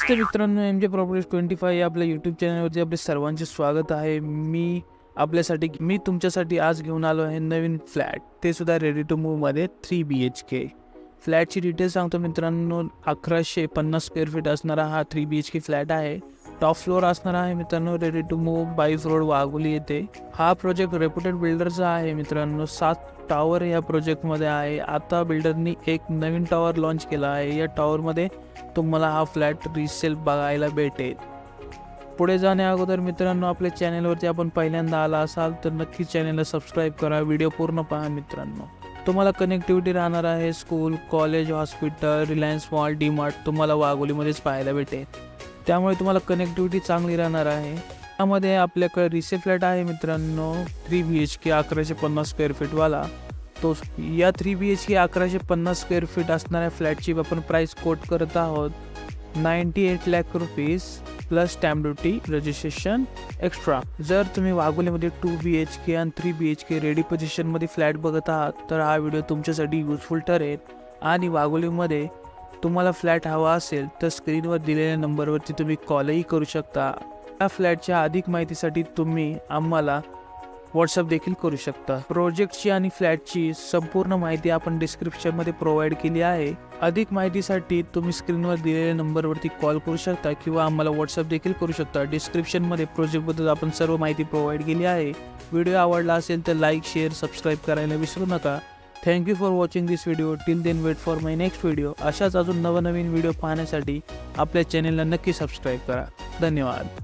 नमस्ते मित्रांनो, एम जे प्रॉपर्टीज 25 या आपल्या यूट्यूब चॅनलवरती आपले सर्वांचे स्वागत आहे. मी तुमच्यासाठी आज घेऊन आलो आहे नवीन फ्लॅट, ते सुद्धा रेडी टू मूव्हमध्ये 3 BHK. फ्लॅटची डिटेल सांगतो मित्रांनो. 1150 स्क्वेअर फीट असणारा हा 3 BHK फ्लॅट आहे. टॉप फ्लोअर असणार आहे मित्रांनो. रेडी टू मूव्ह, बाईस रोड, वाघोली येथे. हा प्रोजेक्ट रेप्युटेड बिल्डरचा आहे मित्रांनो. 7 टॉवर या प्रोजेक्टमध्ये आहे. आता बिल्डरनी एक नवीन टॉवर लॉन्च केला आहे. या टॉवरमध्ये तुम्हाला हा फ्लॅट रिसेल बघायला भेटेल. पुढे जाण्या अगोदर मित्रांनो, आपल्या चॅनलवरती आपण पहिल्यांदा आला असाल तर नक्की चॅनलला सबस्क्राईब करा. व्हिडिओ पूर्ण पहा मित्रांनो. तुम्हाला कनेक्टिव्हिटी राहणार आहे. School, college, hospital, Reliance mall, DMart तुम्हाला वाघोलीमध्येच पाहायला भेटेल. त्यामुळे तुम्हाला कनेक्टिव्हिटी चांगली राहणार आहे. त्यामध्ये आपल्याकडे रिसेल फ्लॅट आहे मित्रांनो. 3 BHK 1150 स्क्वेअर फीटवाला. या 3 BHK 1150 स्क्वेअर फीट असणाऱ्या फ्लॅटची आपण प्राईस कोट करत आहोत 98 lakh rupees plus stamp duty, registration extra. जर तुम्ही वाघोलीमध्ये 2 BHK आणि 3 BHK रेडी पोझिशनमध्ये फ्लॅट बघत आहात तर हा व्हिडिओ तुमच्यासाठी युजफुल ठरेल. आणि वाघोलीमध्ये तुम्हाला फ्लॅट हवा असेल तर स्क्रीनवर दिलेल्या नंबरवरती तुम्ही कॉलही करू शकता. या फ्लॅटच्या अधिक माहितीसाठी तुम्ही आम्हाला व्हॉट्सअप देखील करू शकता. प्रोजेक्टची आणि फ्लॅटची संपूर्ण माहिती आपण डिस्क्रिप्शनमध्ये प्रोव्हाइड केली आहे. अधिक माहितीसाठी तुम्ही स्क्रीनवर दिलेल्या नंबरवरती कॉल करू शकता किंवा आम्हाला व्हॉट्सअप देखील करू शकता. डिस्क्रिप्शनमध्ये प्रोजेक्टबद्दल आपण सर्व माहिती प्रोव्हाइड केली आहे. व्हिडिओ आवडला असेल तर लाईक, शेअर, सबस्क्राईब करायला विसरू नका. Thank you for watching this video. Till then wait for my next video. अशाच अजून नवनवीन व्हिडिओ पाहण्यासाठी आपल्या चॅनलला नक्की सबस्क्राईब करा. धन्यवाद.